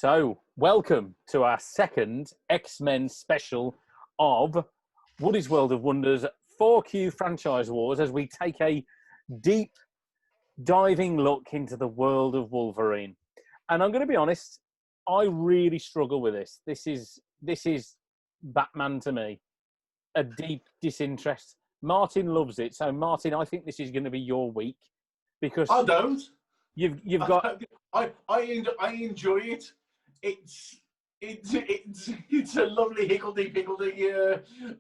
So, welcome to our second X-Men special of Woody's World of Wonders 4Q Franchise Wars as we take a deep diving look into the world of Wolverine. And I'm going to be honest, I really struggle with this. This is Batman to me. A deep disinterest. Martin loves it. So, Martin, I think this is going to be your week because I don't. You've got. I enjoy it. It's a lovely higgledy-piggledy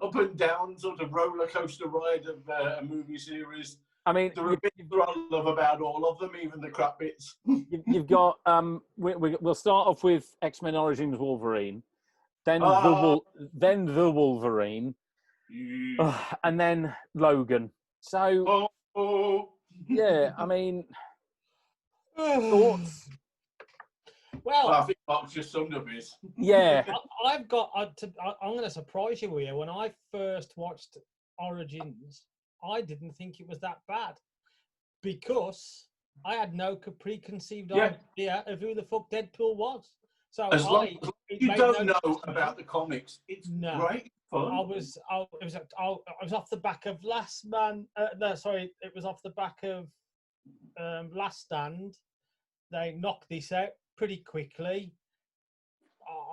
up and down sort of roller coaster ride of a movie series. I mean, there are bits that I love about all of them, even the crap bits. You've got. We'll start off with X-Men Origins Wolverine, then the Wolverine, and then Logan. So, yeah, I mean, thoughts. Well, I think Mark's just summed up his. Yeah. I'm going to surprise you here. When I first watched Origins, I didn't think it was that bad because I had no preconceived idea of who the fuck Deadpool was. So as long as you don't know about the comics, it's great fun. I was off the back of Last Man. It was off the back of Last Stand. They knocked this out pretty quickly.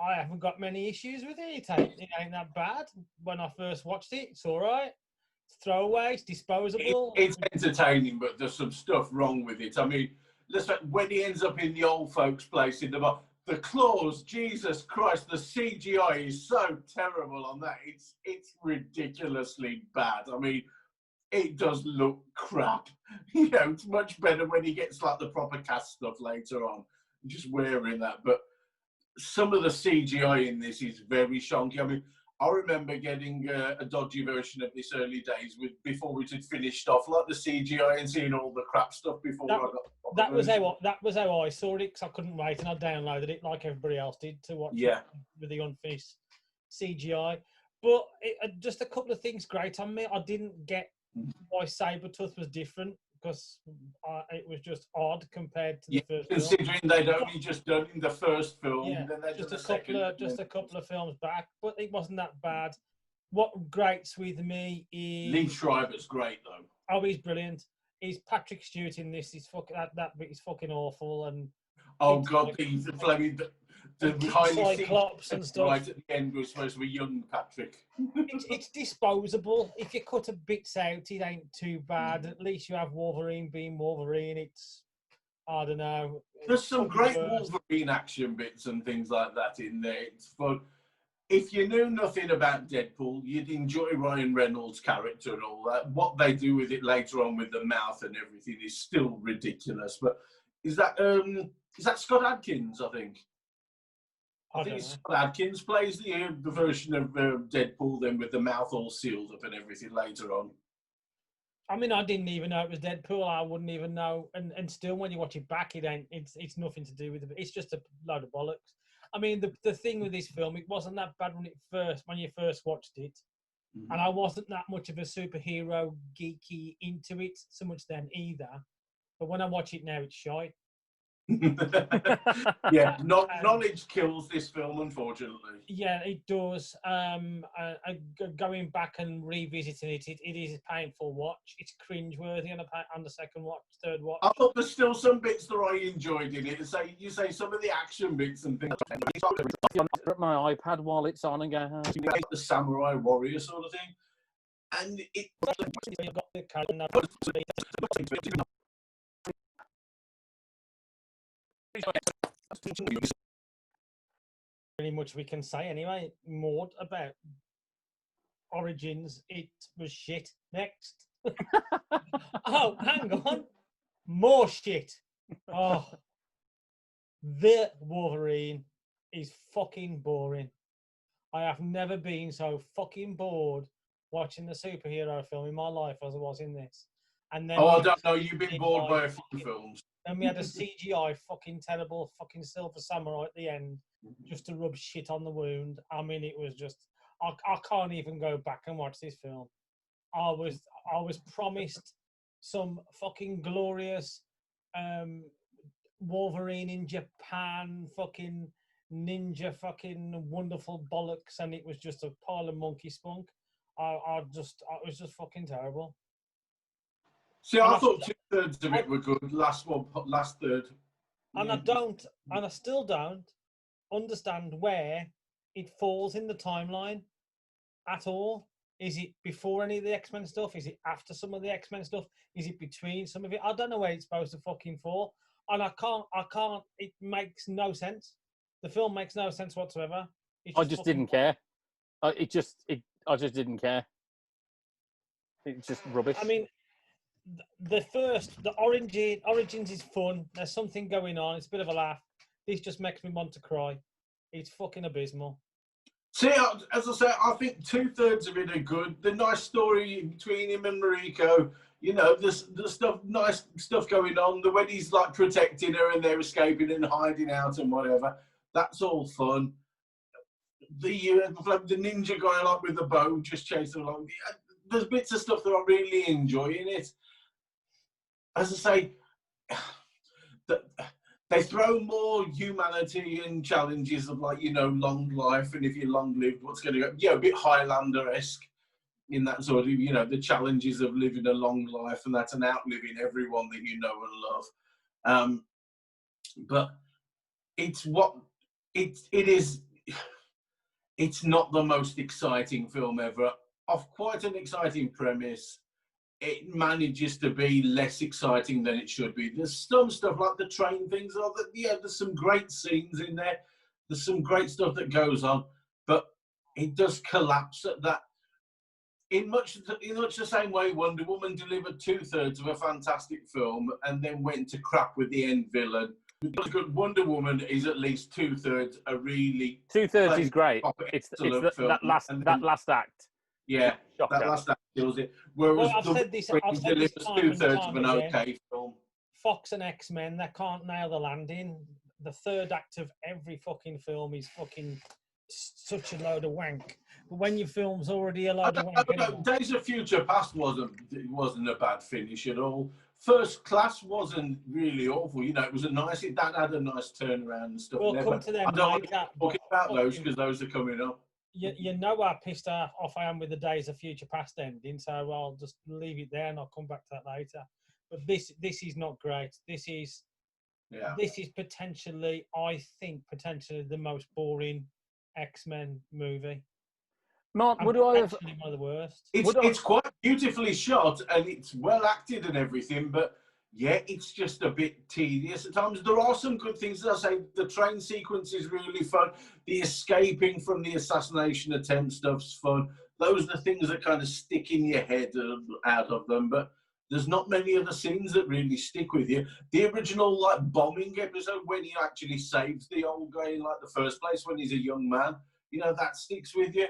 I haven't got many issues with it. It ain't that bad. When I first watched it, it's all right. It's throwaway. It's disposable. It's entertaining, but there's some stuff wrong with it. I mean, when he ends up in the old folks' place in the claws, Jesus Christ, the CGI is so terrible on that. It's ridiculously bad. I mean, it does look crap. You know, it's much better when he gets like the proper cast stuff later on. Just wearing that. But some of the CGI in this is very shonky. I mean, I remember getting a dodgy version of this early days before we had finished off, like the CGI and seeing all the crap stuff before I got. That was how I saw it because I couldn't wait and I downloaded it like everybody else did to watch it with the unfinished CGI. But just a couple of things great on me. I didn't get why Sabretooth was different because it was just odd compared to the first film. Considering they'd only just done in the first film, then just a couple of films back, but it wasn't that bad. What grates with me is Lee Schreiber's great though. Oh, he's brilliant. He's Patrick Stewart in this. He's fucking that bit is fucking awful and the highly Cyclops and stuff. Right at the end was supposed to be young Patrick. It's disposable. If you cut a bits out, it ain't too bad. At least you have Wolverine being Wolverine. It's, I don't know. There's some great Wolverine action bits and things like that in there. It's fun. If you knew nothing about Deadpool, you'd enjoy Ryan Reynolds' character and all that. What they do with it later on with the mouth and everything is still ridiculous. But is that Scott Adkins, I think? I think Scott Adkins plays the version of Deadpool then with the mouth all sealed up and everything later on. I mean, I didn't even know it was Deadpool. I wouldn't even know. And still, when you watch it back, it's nothing to do with it. It's just a load of bollocks. I mean, the thing with this film, it wasn't that bad when you first watched it. Mm-hmm. And I wasn't that much of a superhero geeky into it so much then either. But when I watch it now, it's shite. Knowledge kills this film, unfortunately. Yeah, it does. Going back and revisiting it is a painful watch. It's cringeworthy on the second watch, third watch. I thought there's still some bits that I enjoyed in it. You say some of the action bits and things. My iPad while it's on and go. The samurai warrior sort of thing, and it. Pretty much we can say anyway. More about Origins. It was shit. Next. Oh, hang on. More shit. Oh, the Wolverine is fucking boring. I have never been so fucking bored watching the superhero film in my life as I was in this. And then I don't know. You've been bored by a few films. And we had a CGI fucking terrible fucking Silver Samurai at the end just to rub shit on the wound. I mean, it was just I can't even go back and watch this film. I was promised some fucking glorious Wolverine in Japan, fucking ninja fucking wonderful bollocks, and it was just a pile of monkey spunk. It was just fucking terrible. See, I thought 2/3 of it were good. Last third. And I still don't understand where it falls in the timeline at all. Is it before any of the X-Men stuff? Is it after some of the X-Men stuff? Is it between some of it? I don't know where it's supposed to fucking fall. And I can't, it makes no sense. The film makes no sense whatsoever. I just didn't care. I just didn't care. It's just rubbish. I mean, the Origins is fun. There's something going on. It's a bit of a laugh. This just makes me want to cry. It's fucking abysmal. See, as I say, I think 2/3 of it are good. The nice story between him and Mariko, you know, the nice stuff going on. The when he's like protecting her and they're escaping and hiding out and whatever. That's all fun. The ninja guy like with the bow just chasing along. There's bits of stuff that I really enjoy in it. As I say, they throw more humanity and challenges of like, you know, long life, and if you're long-lived, what's going to go? Yeah, a bit Highlander-esque in that sort of, you know, the challenges of living a long life, and that's an outliving everyone that you know and love. But it's not the most exciting film ever. Off quite an exciting premise, it manages to be less exciting than it should be. There's some stuff like the train things. There's some great scenes in there. There's some great stuff that goes on, but it does collapse at that. In much the same way Wonder Woman delivered 2/3 of a fantastic film and then went to crap with the end villain. Wonder Woman is at least 2/3 a really 2/3 is great. It's that last act. Yeah, Shocker. that last act kills it. Whereas I've said this time 2/3 of an okay film. Fox and X-Men, they can't nail the landing. The third act of every fucking film is fucking such a load of wank. But when your film's already a load of wank, anyway. Days of Future Past wasn't a bad finish at all. First Class wasn't really awful. You know, it was that had a nice turnaround and stuff. We'll come to them. I don't want to talk about those because those are coming up. You know how pissed off I am with the Days of Future Past ending, so I'll just leave it there and I'll come back to that later. But this is not great. This is potentially, I think, the most boring X-Men movie. Mark, would I have one of the worst? It's quite beautifully shot and it's well acted and everything, but yeah, it's just a bit tedious at times. There are some good things. As I say, the train sequence is really fun. The escaping from the assassination attempt stuff's fun. Those are the things that kind of stick in your head out of them, but there's not many other scenes that really stick with you. The original like bombing episode when he actually saves the old guy in like the first place when he's a young man, you know, that sticks with you.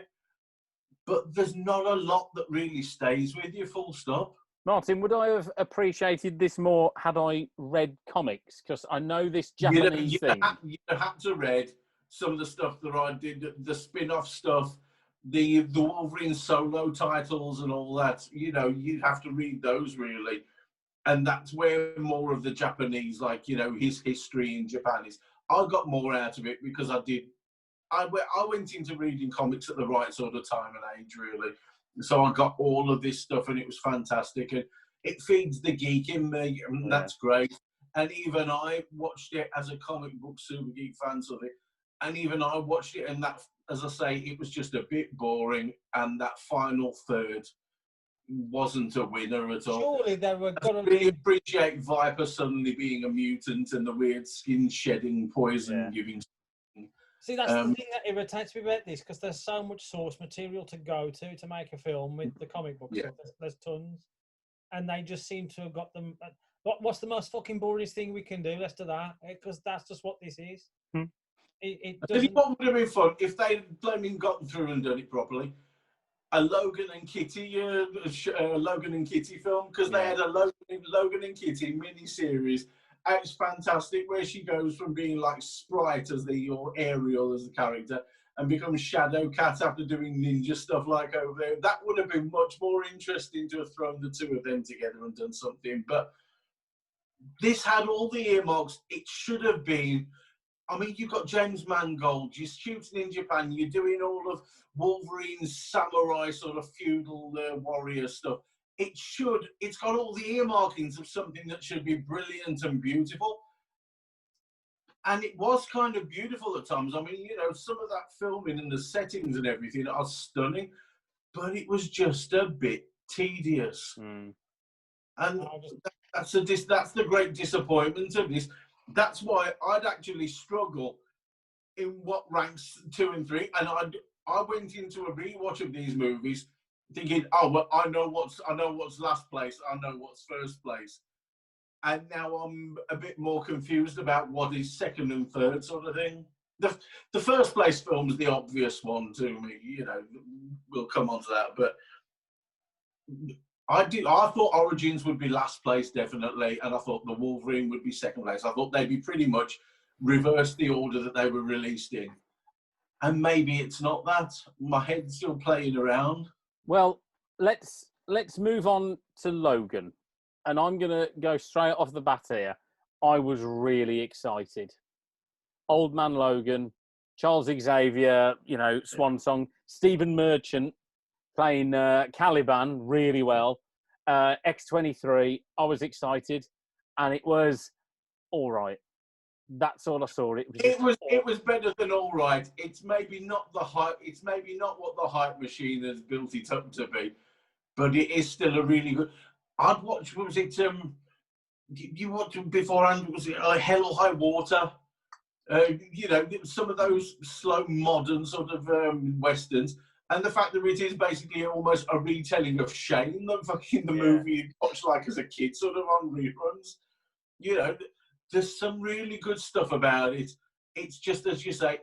But there's not a lot that really stays with you, full stop. Martin, would I have appreciated this more had I read comics? Because I know this Japanese thing. You had to read some of the stuff that I did, the spin-off stuff, the Wolverine solo titles and all that. You know, you'd have to read those really. And that's where more of the Japanese, like, you know, his history in Japan is. I got more out of it because I went into reading comics at the right sort of time and age, really. So I got all of this stuff and it was fantastic. And it feeds the geek in me, and that's great. And even I watched it as a comic book super geek fan of it. And even I watched it, and that, as I say, it was just a bit boring. And that final third wasn't a winner at all. Surely they were going to really appreciate Viper suddenly being a mutant and the weird skin shedding poison giving. See, that's the thing that irritates me about this, because there's so much source material to go to make a film with the comic books. Yeah. There's tons. And they just seem to have got them. What's the most fucking boring thing we can do? Let's do that, because that's just what this is. It doesn't... What would have been fun if they'd gotten through and done it properly? A Logan and Kitty film, because they had a Logan and Kitty mini-series. It's fantastic, where she goes from being like Sprite or Ariel as the character and becomes Shadow Cat after doing ninja stuff like over there. That would have been much more interesting to have thrown the two of them together and done something. But this had all the earmarks. It should have been I mean, you've got James Mangold, you're shooting in Japan, you're doing all of Wolverine's samurai sort of feudal warrior stuff. It's got all the earmarkings of something that should be brilliant and beautiful. And it was kind of beautiful at times. I mean, some of that filming and the settings and everything are stunning, but it was just a bit tedious. And that's the great disappointment of this. That's why I'd actually struggle in what ranks 2 and 3. And I went into a rewatch of these movies thinking, oh, well, I know what's last place, I know what's first place. And now I'm a bit more confused about what is second and third sort of thing. The first place film is the obvious one to me, we'll come on to that. But I thought Origins would be last place, definitely. And I thought the Wolverine would be second place. I thought they'd be pretty much reverse the order that they were released in. And maybe it's not that. My head's still playing around. Well, let's move on to Logan. And I'm going to go straight off the bat here. I was really excited. Old Man Logan, Charles Xavier, Swan Song, Stephen Merchant playing Caliban really well. X-23, I was excited. And it was all right. That's all I saw. It was better than all right. It's maybe not the hype. It's maybe not what the hype machine has built it up to be, but it is still a really good. I'd watched. What was it? You watched beforehand? Was it Hell or High Water? Some of those slow modern sort of westerns, and the fact that it is basically almost a retelling of Shane, the movie you watched like as a kid, sort of on reruns. There's some really good stuff about it. It's just, as you say,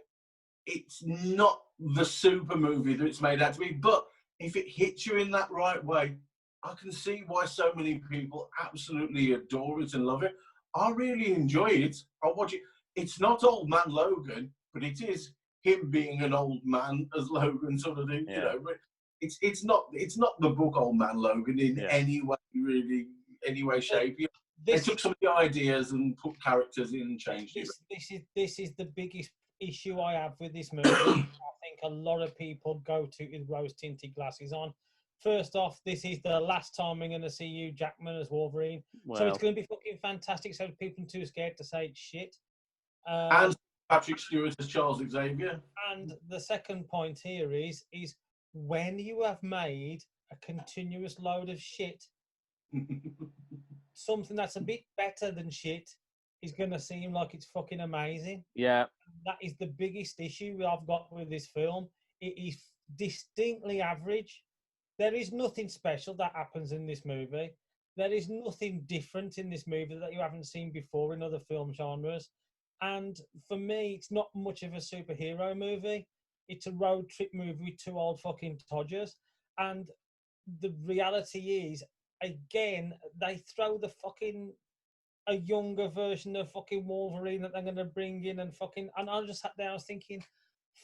it's not the super movie that it's made out to be. But if it hits you in that right way, I can see why so many people absolutely adore it and love it. I really enjoy it. I watch it. It's not Old Man Logan, but it is him being an old man as Logan sort of thing. But it's not the book Old Man Logan in any way, really, any way, shape. They took some of the ideas and put characters in and changed it. This is the biggest issue I have with this movie. I think a lot of people go to with rose-tinted glasses on. First off, this is the last time I'm going to see Hugh Jackman as Wolverine. Well, so it's going to be fucking fantastic. So people are too scared to say it's shit. And Patrick Stewart as Charles Xavier. And the second point here is when you have made a continuous load of shit, something that's a bit better than shit is going to seem like it's fucking amazing. Yeah. That is the biggest issue I've got with this film. It is distinctly average. There is nothing special that happens in this movie. There is nothing different in this movie that you haven't seen before in other film genres. And for me, it's not much of a superhero movie. It's a road trip movie with two old fucking todgers. And the reality is, again, they throw a younger version of fucking Wolverine that they're going to bring in and I just sat there, I was thinking,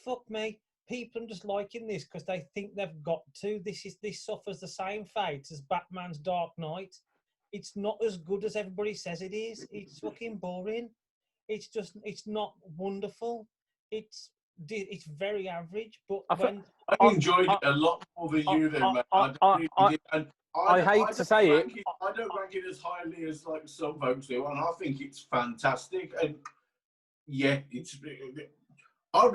fuck me, people are just liking this because they think they've got to. This suffers the same fate as Batman's Dark Knight. It's not as good as everybody says it is. It's fucking boring. It's not wonderful. It's very average. But I enjoyed it a lot more than you, then, mate. I hate to say it. I don't rank it as highly as like some folks do, and I think it's fantastic. And yeah, I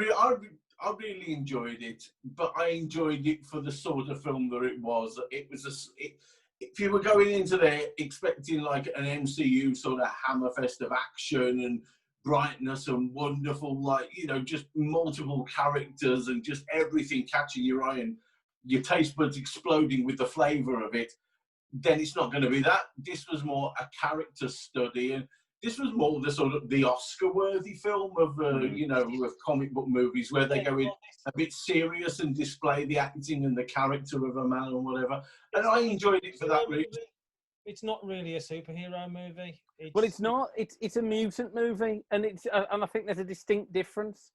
really enjoyed it, but I enjoyed it for the sort of film that it was. If you were going into there expecting like an MCU sort of hammerfest of action and brightness and wonderful, just multiple characters and just everything catching your eye and your taste buds exploding with the flavour of it, then it's not going to be that. This was more a character study, and this was more the sort of the Oscar-worthy film of, of comic book movies where they go in a bit serious and display the acting and the character of a man or whatever. And I enjoyed it for that reason. It's not really a superhero movie. It's not. It's a mutant movie, and and I think there's a distinct difference.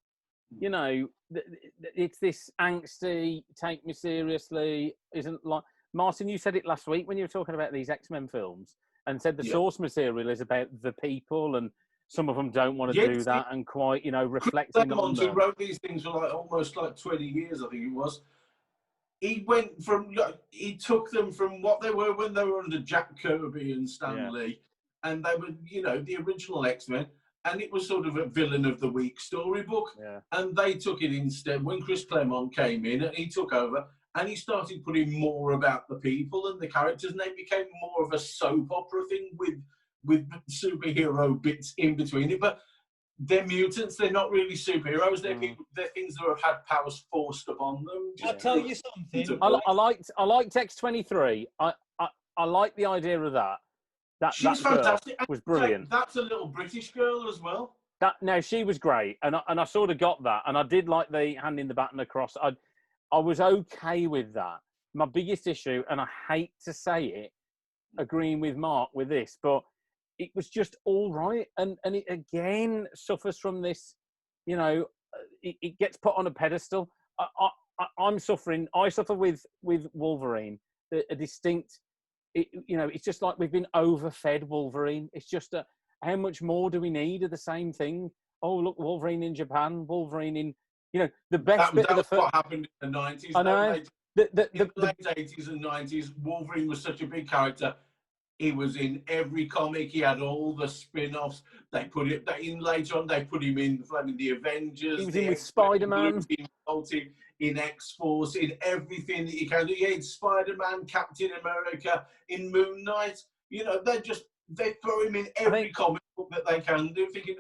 It's this angsty, take me seriously, isn't like Martin. You said it last week when you were talking about these X-Men films, and said the source material is about the people and some of them don't want to Yes, do that, and quite, reflecting on Claremont, who them. wrote these things for almost 20 years, I think it was. He went from, he took them from what they were when they were under Jack Kirby and Stan Lee, and they were, the original X-Men, and it was sort of a villain of the week storybook. Yeah. And they took it instead when Chris Claremont came in and he took over, and he started putting more about the people and the characters, and they became more of a soap opera thing with superhero bits in between it. But they're mutants. They're not really superheroes. They're people. They're things that have had powers forced upon them. I'll tell you something. I liked X-23. I like the idea of that. She's that fantastic. Was brilliant. That's a little British girl as well. She was great, and I sort of got that, and I did like the handing the baton across. I was okay with that. My biggest issue, and I hate to say it, agreeing with Mark with this, but it was just all right, and it again suffers from this. It gets put on a pedestal. I'm suffering. I suffer with Wolverine. A distinct. It's just like we've been overfed Wolverine. It's just how much more do we need of the same thing? Oh, look, Wolverine in Japan, Wolverine in, the best bit of the what happened in the 90s. I know. In the late 80s and 90s, Wolverine was such a big character. He was in every comic. He had all the spin-offs. They put it in later on. They put him in the Avengers. He was in with Spider-Man. In X-Force, in everything that you can do. Yeah, in Spider-Man, Captain America, in Moon Knight. They throw him in every comic book that they can do, thinking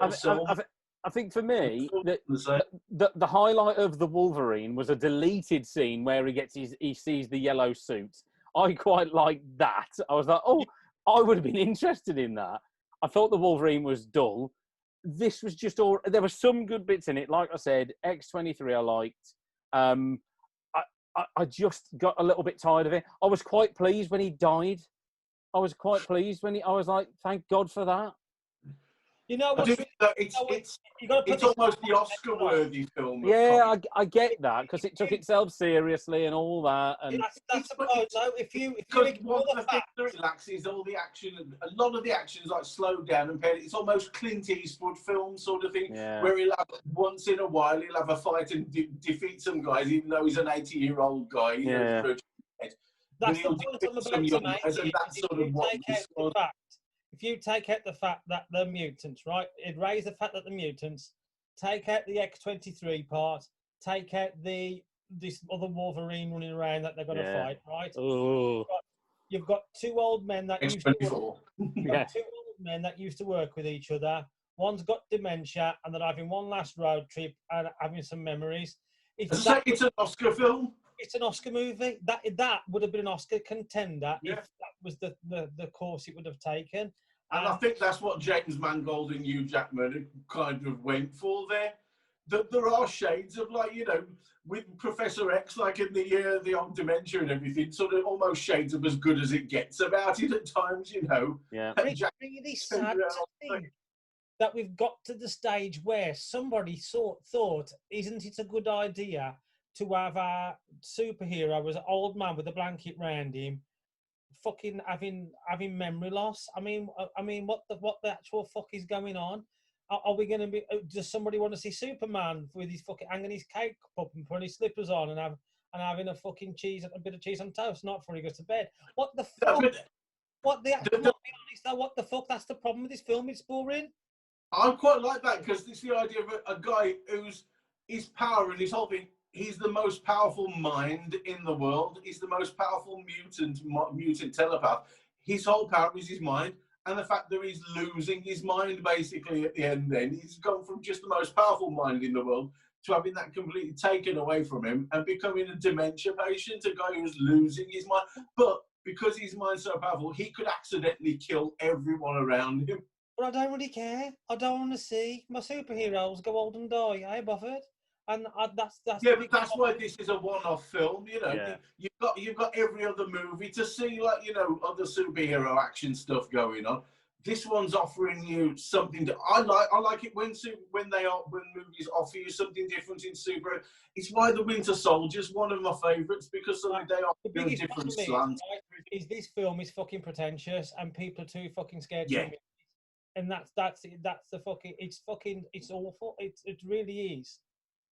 I think for me, the highlight of the Wolverine was a deleted scene where he sees the yellow suit. I quite liked that. I was like, oh, I would have been interested in that. I thought the Wolverine was dull. This was just all. There were some good bits in it. Like I said, X-23 I liked. I just got a little bit tired of it. I was quite pleased when he died. I was I was like, thank God for that. It's almost the Oscar-worthy film. Yeah, I get that, because it took itself seriously and all that. And that's about though. If you one of the things that relaxes all the action, a lot of the action is like slowed down and paired. It's almost Clint Eastwood film sort of thing, where he'll have once in a while he'll have a fight and defeat some guys, even though he's an 80-year-old guy. That's the point I'm about to make. If you take out the fact that the mutants, right? It raised the fact that the mutants, take out the X-23 part, take out this other Wolverine running around that they're going to fight, right? Oh. You've got two old men that used to work with each other. One's got dementia, and they're having one last road trip and having some memories. It's an Oscar film. It's an Oscar movie. That would have been an Oscar contender if that was the course it would have taken. And I think that's what James Mangold and Hugh Jackman kind of went for there. There are shades of, with Professor X, like in the old dementia and everything, sort of almost shades of as good as it gets about it at times, Yeah. It's really sad to think that we've got to the stage where somebody thought, isn't it a good idea to have our superhero as an old man with a blanket round him, fucking having memory loss? I mean, what the actual fuck is going on? Are we going to be? Does somebody want to see Superman with his fucking hanging his cake up and putting his slippers on and having a fucking a bit of cheese on toast, not before he goes to bed? What the fuck? What the fuck? That's the problem with this film. It's boring. I quite like that, because it's the idea of a guy who's his power and his whole thing. He's the most powerful mind in the world. He's the most powerful mutant telepath. His whole power is his mind. And the fact that he's losing his mind, basically, at the end then, he's gone from just the most powerful mind in the world to having that completely taken away from him and becoming a dementia patient, a guy who's losing his mind. But because his mind's so powerful, he could accidentally kill everyone around him. But I don't really care. I don't want to see my superheroes go old and die. I ain't bothered. And that's why this is a one-off film. You've got every other movie to see, other superhero action stuff going on. This one's offering you something that I like. I like it when movies offer you something different in super. It's why The Winter Soldier's one of my favourites, because they offer you a different slant. Is this film is fucking pretentious and people are too fucking scared. Yeah. and that's it. That's the fucking. It's awful. It really is.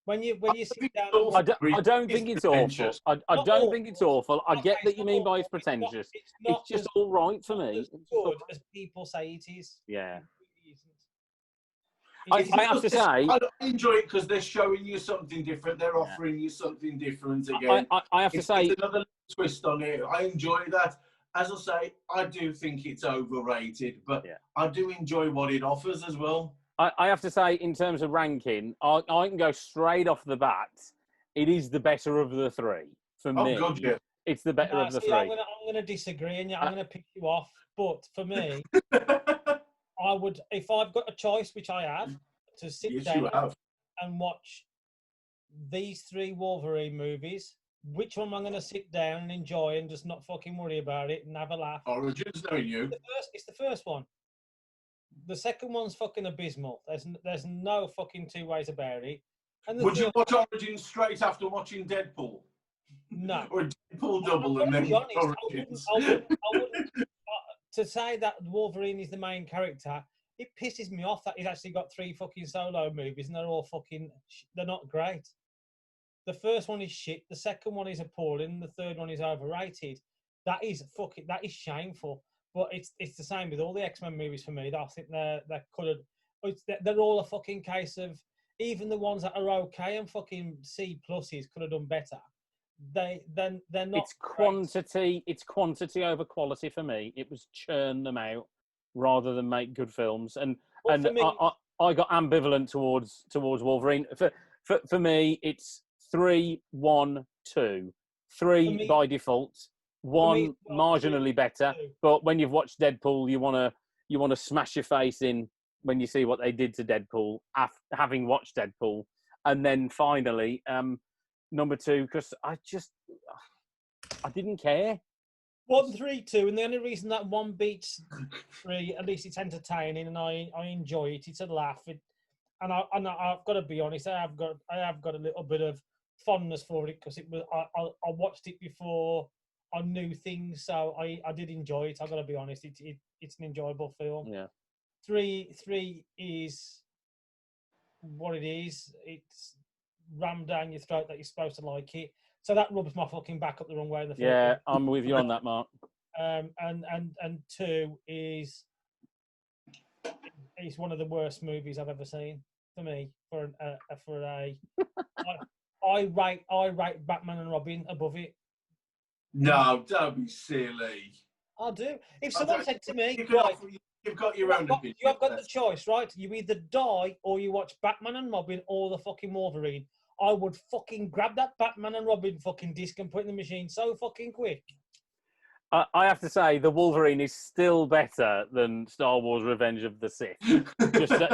When you sit down, and watch, I don't think it's awful. pretentious. I not don't awful. think it's awful. I Okay, get that it's you not mean by awful. it's pretentious. It's It's not just as all right for not me. as It's just all good right. as people say it is. Yeah. It really isn't. I have to say, I enjoy it because they're showing you something different. They're Yeah. offering you something different again. I have to say, It's another twist on it. I enjoy that. As I say, I do think it's overrated, but Yeah. I do enjoy what it offers as well. I have to say, in terms of ranking, I can go straight off the bat. It is the better of the three for Oh, me. God, yeah. It's the better No, of the see, three. I'm gonna disagree, and I'm gonna pick you off. But for me, I would, if I've got a choice, which I have, to sit Yes, down you have. and watch these three Wolverine movies, which one am I going to sit down and enjoy and just not fucking worry about it and have a laugh? Origins, knowing you. It's the first one. The second one's fucking abysmal. There's no fucking two ways about it. And the Would you third, watch Origins straight after watching Deadpool? no. Or Deadpool double I've and got to be then honest, Origins? I wouldn't to say that Wolverine is the main character. It pisses me off that he's actually got three fucking solo movies and they're all fucking. They're not great. The first one is shit. The second one is appalling. The third one is overrated. That is fucking. That is shameful. But it's the same with all the X-Men movies for me. I think they're coloured. They're all a fucking case of even the ones that are okay and fucking C pluses could have done better. They're not. It's quantity. It's quantity over quality for me. It was churn them out rather than make good films. And Well, for me, I got ambivalent towards Wolverine. For me, it's 3, 1, 2. 3 me- by default. One marginally better. But when you've watched Deadpool, you wanna smash your face in when you see what they did to Deadpool after having watched Deadpool. And then finally, number 2, because I didn't care. 1, 3, 2, and the only reason that one beats 3, at least it's entertaining and I enjoy it. It's a laugh. And I've got to be honest. I have got a little bit of fondness for it because it was. I watched it before I knew things, so I did enjoy it. I've got to be honest. It's an enjoyable film. Yeah. 3 is what it is. It's rammed down your throat that you're supposed to like it. So that rubs my fucking back up the wrong way. In the film. Yeah, I'm with you on that, Mark. And 2 is one of the worst movies I've ever seen for me. I rate Batman and Robin above it. No, don't be silly. I do. If someone said to me, You've got your own opinion. you have got the choice, right? You either die or you watch Batman and Robin or the fucking Wolverine. I would fucking grab that Batman and Robin fucking disc and put it in the machine so fucking quick. I have to say, the Wolverine is still better than Star Wars: Revenge of the Sith.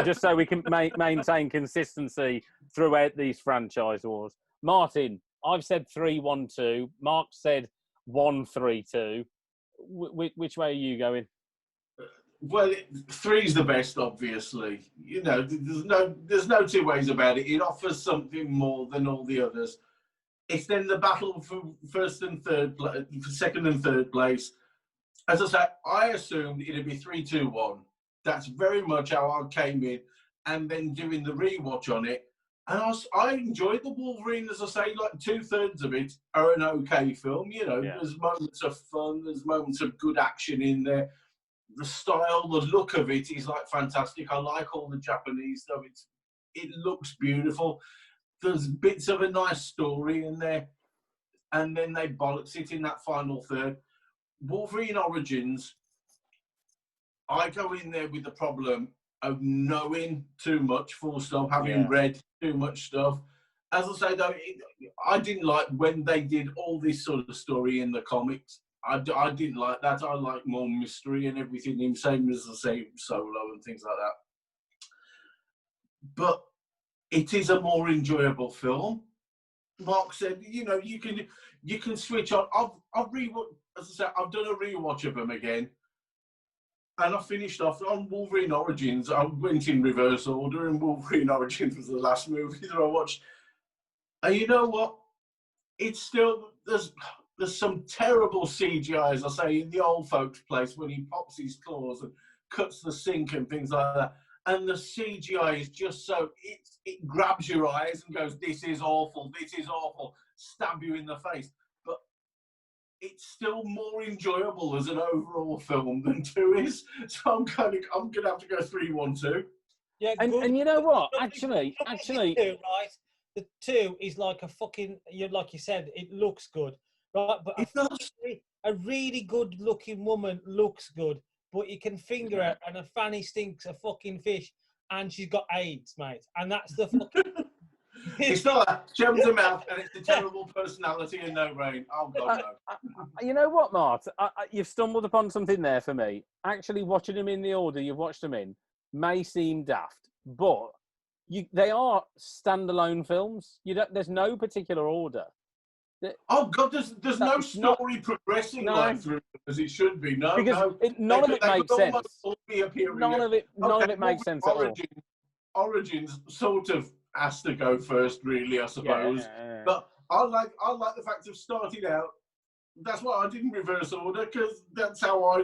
just so we can maintain consistency throughout these franchise wars. Martin, I've said 3, 1, 2. Mark said 1, 3, 2. Which way are you going? Well, 3's the best, obviously. You know, there's no two ways about it. It offers something more than all the others. It's then the battle for second and third place. As I say, I assumed it'd be 3, 2, 1. That's very much how I came in, and then doing the rewatch on it. And I enjoyed the Wolverine, as I say, like 2/3 of it are an okay film. You know, There's moments of fun, there's moments of good action in there. The style, the look of it is like fantastic. I like all the Japanese stuff. It looks beautiful. There's bits of a nice story in there, and then they bollocks it in that final third. Wolverine Origins, I go in there with the problem of knowing too much, full stop, having read too much stuff. As I say, though, I didn't like when they did all this sort of story in the comics. I didn't like that. I like more mystery and everything, same as the same Solo and things like that. But it is a more enjoyable film. Mark said, you know, you can switch on. I've rewatched, as I said, I've done a rewatch of them again, and I finished off on Wolverine Origins. I went in reverse order, and Wolverine Origins was the last movie that I watched. And you know what? It's still there's some terrible CGI, as I say, in the old folks' place when he pops his claws and cuts the sink and things like that. And the CGI is just so, it grabs your eyes and goes, this is awful, stab you in the face. But it's still more enjoyable as an overall film than 2 is. So I'm going to have to go 3-1-2. Yeah, and you know what? Actually, right? The 2 is like a fucking, like you said, it looks good, right? But a really good-looking woman looks good, but you can finger her, and her fanny stinks of fucking fish, and she's got AIDS, mate. And that's the fucking. It's not that. She opens her mouth, and it's a terrible personality and no brain. Oh God, no. You know what, Mart? You've stumbled upon something there for me. Actually, watching them in the order you've watched them in may seem daft, but they are standalone films. There's no particular order. Oh God, there's no story progressing like through as it should be. No, because none of it makes sense. None of it makes sense at all. Origins sort of has to go first, really, I suppose. Yeah. But I like the fact of starting out. That's why I did in reverse order, because that's how I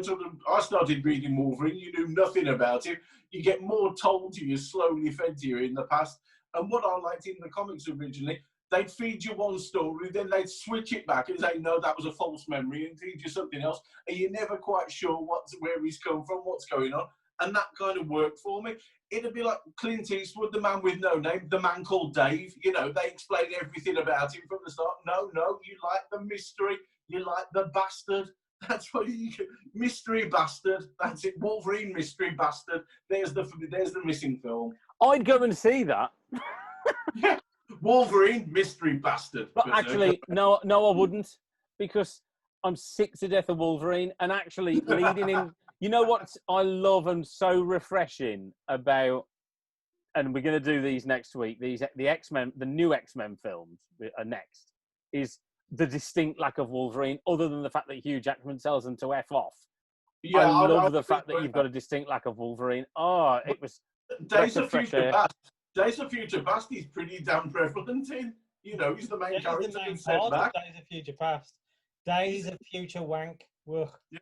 started reading Wolverine. You knew nothing about him. You get more told to you, slowly fed to you in the past. And what I liked in the comics originally, they'd feed you one story, then they'd switch it back and say, no, that was a false memory, and feed you something else. And you're never quite sure where he's come from, what's going on. And that kind of worked for me. It'd be like Clint Eastwood, the man with no name, the man called Dave. You know, they explain everything about him from the start. No, you like the mystery. You like the bastard. That's what you get. Mystery bastard. That's it. Wolverine mystery bastard. There's the missing film. I'd go and see that. Yeah. Wolverine mystery bastard. But actually, no, I wouldn't, because I'm sick to death of Wolverine. And actually, leading in, you know what I love and so refreshing about, and we're going to do these next week. The X-Men, the new X-Men films are next. Is the distinct lack of Wolverine, other than the fact that Hugh Jackman tells them to F off. Yeah, I love the fact that you've got a distinct lack of Wolverine. Oh, it was Days of Future Past. Days of Future Past is pretty damn prevalent in. You know, he's the main character. The main part of Days of Future Past. Days of Future Wank. Ugh. Yeah.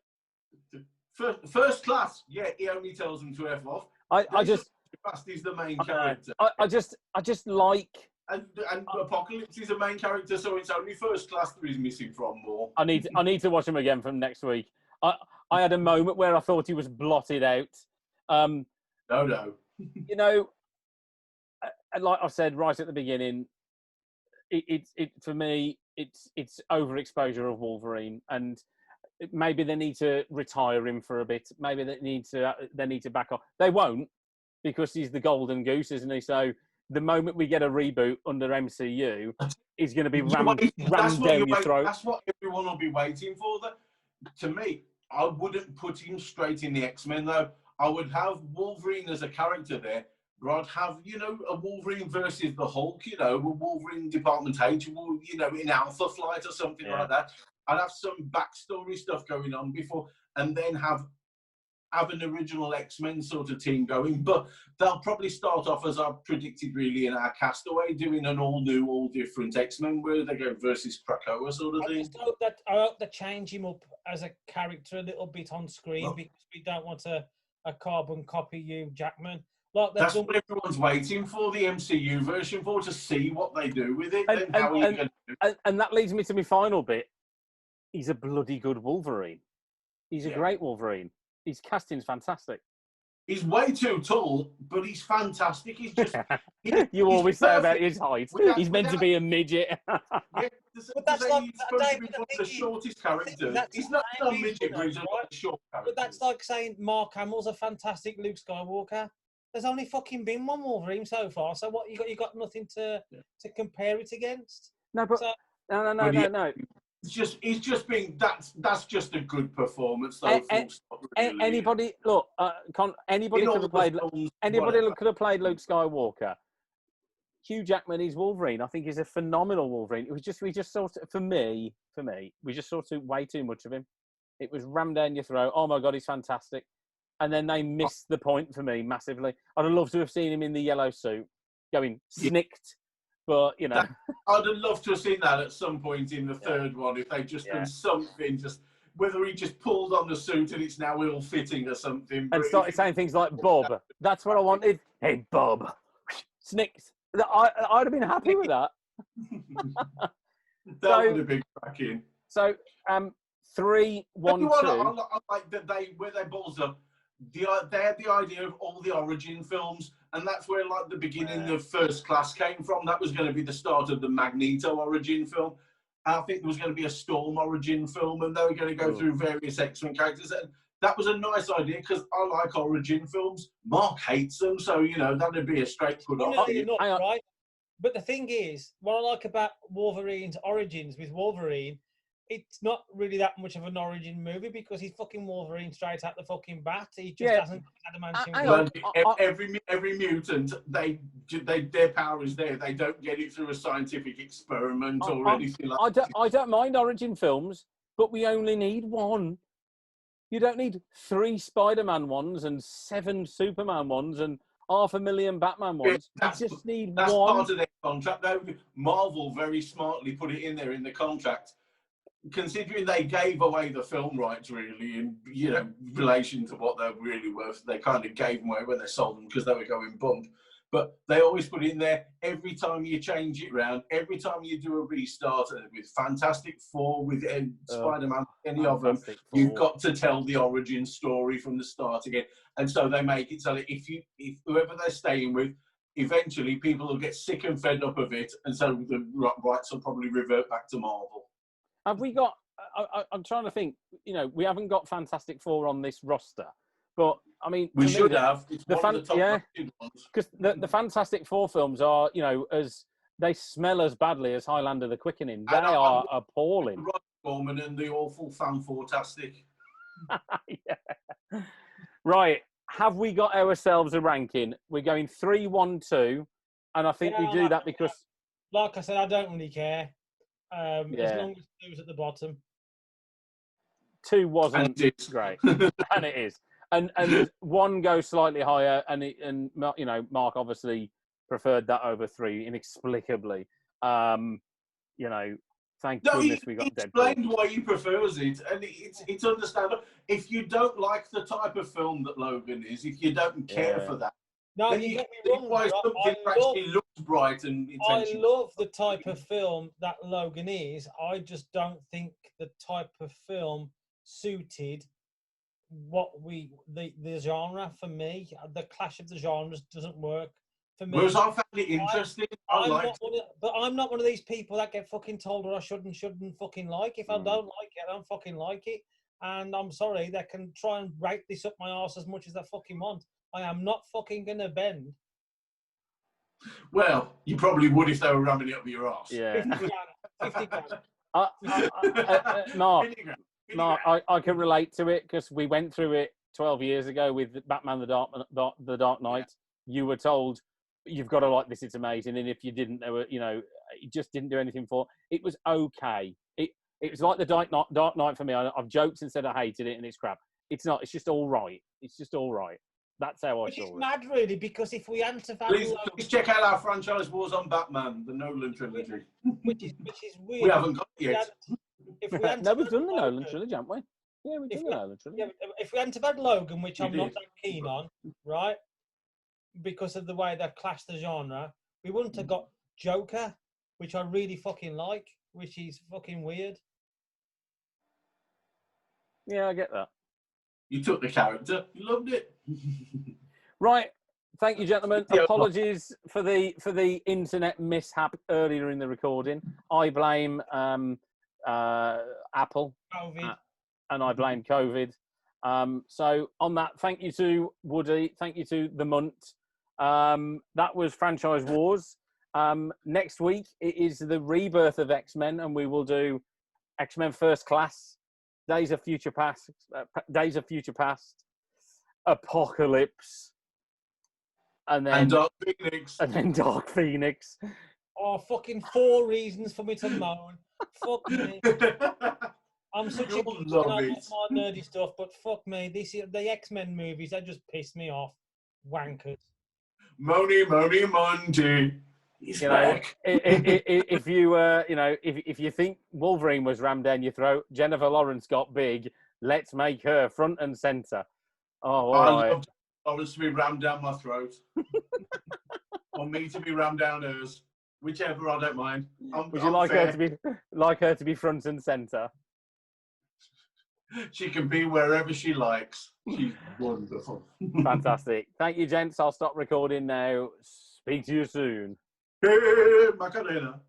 First class. Yeah, he only tells them to F off. I just. Past is the main character. I just like. And Apocalypse is a main character, so it's only first class that he's missing from more. I need to watch him again from next week. I had a moment where I thought he was blotted out. No. You know, like I said right at the beginning, it for me it's overexposure of Wolverine, and maybe they need to retire him for a bit. Maybe they need to back off. They won't, because he's the golden goose, isn't he? So the moment we get a reboot under MCU, he's going to be rammed down your throat. That's what everyone will be waiting for. To me, I wouldn't put him straight in the X-Men, though. I would have Wolverine as a character there, but I'd have, a Wolverine versus the Hulk, a Wolverine Department H, in Alpha Flight or something like that. I'd have some backstory stuff going on before, and then have an original X-Men sort of team going, but they'll probably start off, as I've predicted really in our Castaway, doing an all new, all different X-Men where they go versus Krakoa sort of thing. I hope they change him up as a character a little bit on screen, because we don't want a carbon copy Hugh Jackman. That's what everyone's waiting for, the MCU version for, to see what they do with it. And that leads me to my final bit. He's a bloody good Wolverine. He's a great Wolverine. His casting's fantastic. He's way too tall, but he's fantastic. He's just... You always say about his height. He's meant to be a midget. But that's like... He's supposed to be one of the shortest characters. He's not a midget, but he's a short character. But that's like saying Mark Hamill's a fantastic Luke Skywalker. There's only fucking been one Wolverine so far, so what, you got nothing to compare it against? No, but... No. He's just being that's just a good performance though. Anybody look, anybody could have played Luke Skywalker. Hugh Jackman is Wolverine. I think he's a phenomenal Wolverine. We just sort of, for me, we just saw way too much of him. It was rammed down your throat. Oh my God, he's fantastic. And then they missed the point for me massively. I'd have loved to have seen him in the yellow suit, going snicked. But, I'd have loved to have seen that at some point in the third one, if they'd just done something, just whether he just pulled on the suit and it's now ill-fitting or something. And started saying things like, Bob, that's what I wanted. Hey, Bob. Snicks. I'd have been happy with that. That would have been cracking. So, 3, 1, 2. I like that where they balls up. They had the idea of all the origin films, and that's where like the beginning of First Class came from. That was going to be the start of the Magneto origin film. I think there was going to be a Storm origin film, and they were going to go through various X-Men characters. And that was a nice idea because I like origin films. Mark hates them, so that'd be a straight put off. Right? But the thing is, what I like about Wolverine's origins with Wolverine, it's not really that much of an origin movie because he's fucking Wolverine straight out the fucking bat. He just hasn't had a Every mutant, their power is there. They don't get it through a scientific experiment or anything like that. I don't mind origin films, but we only need one. You don't need 3 Spider-Man ones and 7 Superman ones and 500,000 Batman ones. You just need one. That's part of their contract, though. Marvel very smartly put it in there in the contract. Considering they gave away the film rights, really, in relation to what they're really worth, they kind of gave them away when they sold them because they were going bump. But they always put in there every time you change it round, every time you do a restart with Fantastic Four, with Spider-Man, any of them, you've got to tell the origin story from the start again. And so they make it so that if whoever they're staying with, eventually people will get sick and fed up of it, and so the rights will probably revert back to Marvel. Have we got? I'm trying to think. We haven't got Fantastic Four on this roster, but I mean, we should have. It's because the Fantastic Four films are, as they smell as badly as Highlander: The Quickening. They are appalling. Ron Foreman and the awful Fantastic. Yeah. Right. Have we got ourselves a ranking? We're going 3, 1, 2, and I think we do that because, like I said, I don't really care. As long as 2's at the bottom. 2 wasn't great, and it is, and 1 goes slightly higher, and Mark obviously preferred that over 3 inexplicably. Thank goodness we got Deadpool. He explained why he prefers it, and it's understandable. If you don't like the type of film that Logan is, if you don't care for that, no, you get me wrong. Why something actually looks bright and intentional. I love the type of film that Logan is. I just don't think the type of film suited the genre for me. The clash of the genres doesn't work for me. Whereas I found it interesting. But I'm not one of these people that get fucking told what I shouldn't fucking like. If I don't like it, I don't fucking like it. And I'm sorry, they can try and rake this up my arse as much as they fucking want. I am not fucking gonna bend. Well, you probably would if they were ramming it up your arse. Yeah. 50 grand. Mark, I can relate to it because we went through it 12 years ago with Batman: The Dark Knight. Yeah. You were told you've got to like this; it's amazing, and if you didn't, it just didn't do anything for it. It was okay. It was like the Dark Knight for me. I've joked and said I hated it, and it's crap. It's not. It's just all right. It's just all right. That's how I saw it. Which is mad, really, because if we hadn't have had... Please check out our franchise wars on Batman, the Nolan trilogy. Which is weird. We haven't got it yet. We've done the Nolan trilogy, haven't we? Yeah, we've done the Nolan trilogy. Yeah, if we hadn't have had Logan, which I'm not that keen on, right, because of the way they've clashed the genre, we wouldn't have got Joker, which I really fucking like, which is fucking weird. Yeah, I get that. You took the character. You loved it. Right. Thank you, gentlemen. Apologies for the internet mishap earlier in the recording. I blame Apple. COVID. And I blame COVID. So on that, thank you to Woody. Thank you to the Munt. That was Franchise Wars. Next week, it is the rebirth of X-Men, and we will do X-Men First Class, Days of Future Past, Apocalypse, and Dark Phoenix. And then Dark Phoenix. Oh, fucking 4 reasons for me to moan. Fuck me. I'm such a good my nerdy stuff, but fuck me. The X-Men movies, they just piss me off. Wankers. Money, Monty. He's You know, back. if you you know, if you think Wolverine was rammed down your throat, Jennifer Lawrence got big. Let's make her front and center. Oh, all I right. love Lawrence to be rammed down my throat, or me to be rammed down hers, whichever. I don't mind. Would you I'm like fair. her to be front and center? She can be wherever she likes. She's wonderful. Fantastic. Thank you, gents. I'll stop recording now. Speak to you soon. Hey, Macarena.